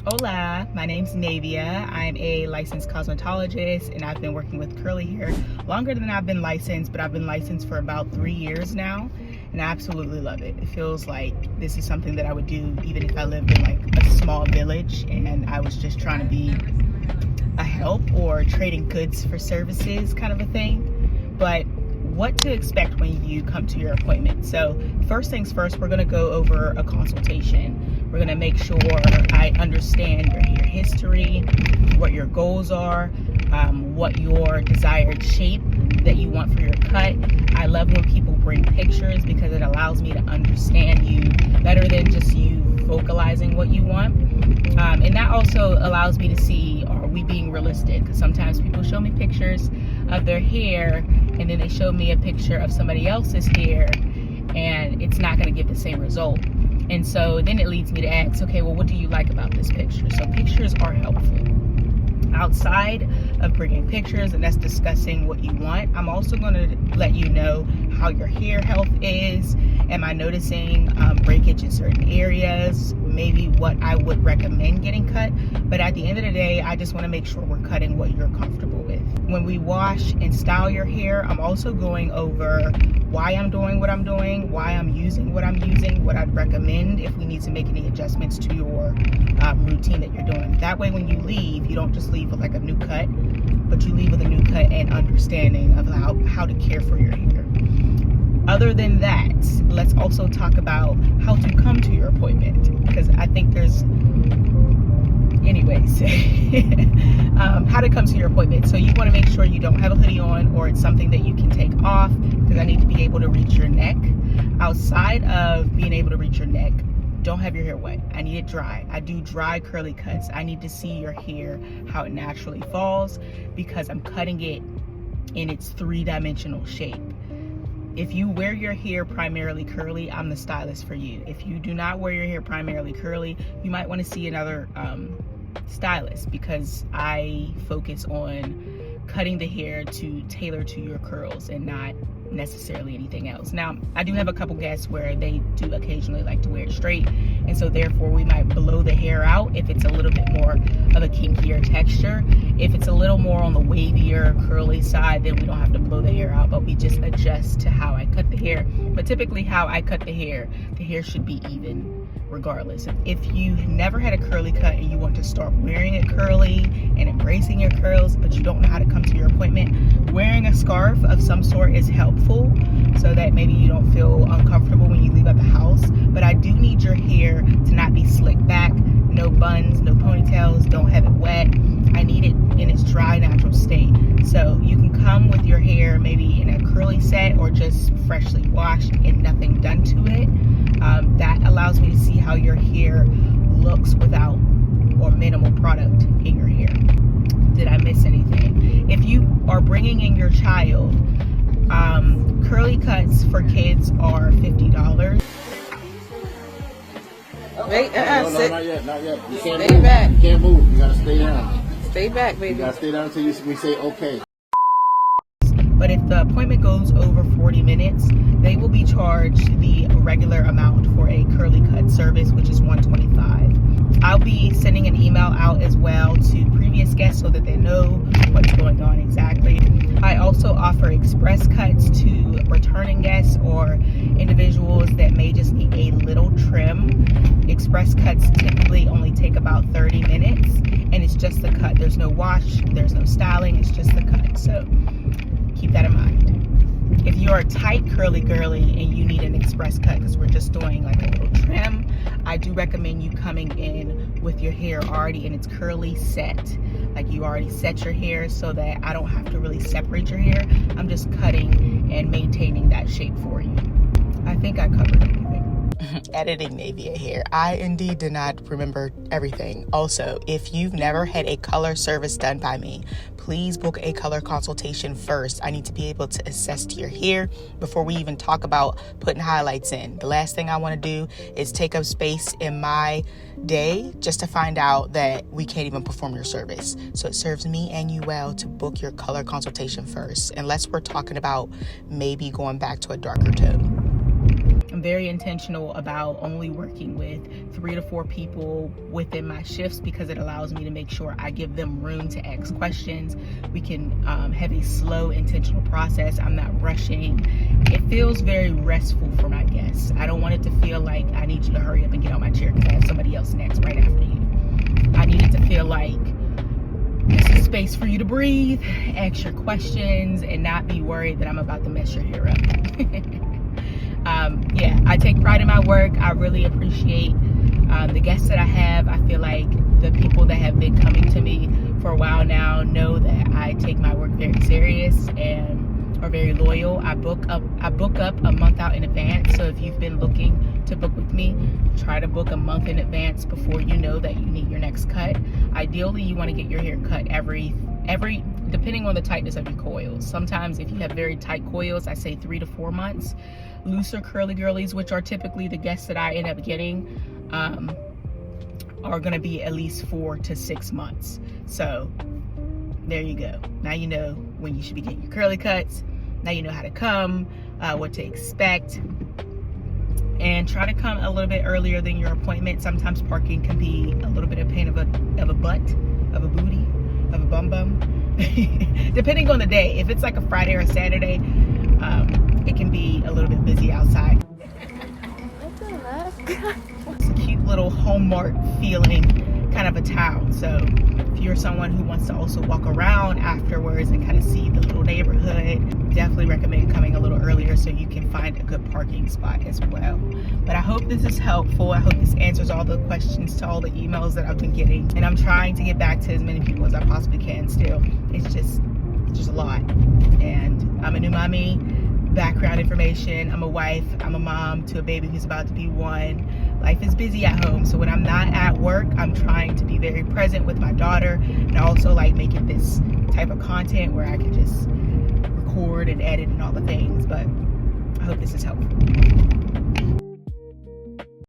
Hola, my name's Navia. I'm a licensed cosmetologist and I've been working with curly hair longer than I've been licensed, but I've been licensed for about 3 years now and I absolutely love it. It feels like this is something that I would do even if I lived in like a small village and I was just trying to be a help or trading goods for services kind of a thing. But what to expect when you come to your appointment. So first things first, we're gonna go over a consultation. We're gonna make sure I understand your hair history, what your goals are, what your desired shape that you want for your cut. I love when people bring pictures because it allows me to understand you better than just you vocalizing what you want. And that also allows me to see, are we being realistic? Because sometimes people show me pictures of their hair and then they show me a picture of somebody else's hair and it's not going to give the same result. And so then it leads me to ask, okay, well, what do you like about this picture? So pictures are helpful. Outside of bringing pictures and that's discussing what you want, I'm also going to let you know how your hair health is. Am I noticing breakage in certain areas? Maybe what I would recommend getting cut. But at the end of the day, I just want to make sure we're cutting what you're comfortable with. When we wash and style your hair, I'm also going over why I'm doing what I'm doing, why I'm using what I'm using, what I'd recommend if we need to make any adjustments to your routine that you're doing. That way when you leave, you don't just leave with like a new cut, but you leave with a new cut and understanding of how to care for your hair. Other than that, let's also talk about how to come to your appointment, because I think there's, anyways, how to come to your appointment. So you want to make sure you don't have a hoodie on or it's something that you can take off, because I need to be able to reach your neck. Outside of being able to reach your neck, don't have your hair wet. I need it dry. I do dry curly cuts. I need to see your hair, how it naturally falls, because I'm cutting it in its 3-dimensional shape. If you wear your hair primarily curly, I'm the stylist for you. If you do not wear your hair primarily curly, you might want to see another stylist, because I focus on cutting the hair to tailor to your curls and not necessarily anything else. Now, I do have a couple guests where they do occasionally like to wear it straight, and so therefore we might blow the hair out if it's a little bit more of a kinkier texture. If it's a little more on the wavier, curly side, then we don't have to blow the hair out, but we just adjust to how I cut the hair. But typically how I cut the hair should be even regardless. If you never had a curly cut and you want to start wearing it curly and embracing your curls, but you don't know how to come to your appointment, wearing a scarf of some sort is helpful so that maybe you don't feel uncomfortable when you leave at the house. But I do need your hair to not be slicked back, no buns, no ponytails, don't have it wet. I need it in its dry, natural state. So you can come with your hair maybe in a curly set or just freshly washed and nothing done to it. That allows me to see how your hair looks without or minimal product in your hair. Did I miss anything? If you are bringing in your child, curly cuts for kids are $50. Wait, no, sit. not yet, not yet. You can't Stay move. back. You can't move. You gotta stay down. Stay back, baby. You gotta stay down until we say okay. But if the appointment goes over 40 minutes, they will be charged the regular amount for a curly cut service, which is $125. I'll be sending an email out as well to previous guests so that they know what's going on exactly. I also offer express cuts to returning guests or individuals that may just need a little trim. Express cuts typically only take about 30 minutes and it's just the cut. There's no wash, there's no styling, it's just the cut. So keep that in mind. If you're a tight curly girly and you need an express cut because we're just doing like a little trim, I do recommend you coming in with your hair already in its curly set. Like you already set your hair so that I don't have to really separate your hair. I'm just cutting and maintaining that shape for you. I think I covered everything. Editing Navia here. I indeed did not remember everything. Also, if you've never had a color service done by me, please book a color consultation first. I need to be able to assess to your hair before we even talk about putting highlights in. The last thing I want to do is take up space in my day just to find out that we can't even perform your service. So it serves me and you well to book your color consultation first, unless we're talking about maybe going back to a darker tone. very intentional about only working with 3 to 4 people within my shifts, because it allows me to make sure I give them room to ask questions. We can have a slow, intentional process. I'm not rushing. It feels very restful for my guests. I don't want it to feel like I need you to hurry up and get on my chair because I have somebody else next right after you. I need it to feel like this is space for you to breathe, ask your questions, and not be worried that I'm about to mess your hair up. Yeah, I take pride in my work. I really appreciate the guests that I have. I feel like the people that have been coming to me for a while now know that I take my work very serious and are very loyal. I book up a month out in advance. So if you've been looking to book with me, try to book a month in advance before you know that you need your next cut. Ideally, you want to get your hair cut every depending on the tightness of your coils. Sometimes if you have very tight coils, I say 3 to 4 months. Looser curly girlies, which are typically the guests that I end up getting, are going to be at least 4 to 6 months. So there you go. Now you know when you should be getting your curly cuts. Now you know how to come, what to expect, and try to come a little bit earlier than your appointment. Sometimes parking can be a little bit of pain of a butt, of a booty, of a bum bum, depending on the day. If it's like a Friday or a Saturday, it can be a little bit busy outside. It's a cute little Hallmark feeling kind of a town. So if you're someone who wants to also walk around afterwards and kind of see the little neighborhood, definitely recommend coming a little earlier so you can find a good parking spot as well. But I hope this is helpful. I hope this answers all the questions to all the emails that I've been getting, and I'm trying to get back to as many people as I possibly can still. It's just a lot. And I'm a new mommy. Background information: I'm a wife, I'm a mom to a baby who's about to be 1. Life is busy at home, so when I'm not at work, I'm trying to be very present with my daughter, and I also like making this type of content where I can just record and edit and all the things. But I hope this is helpful.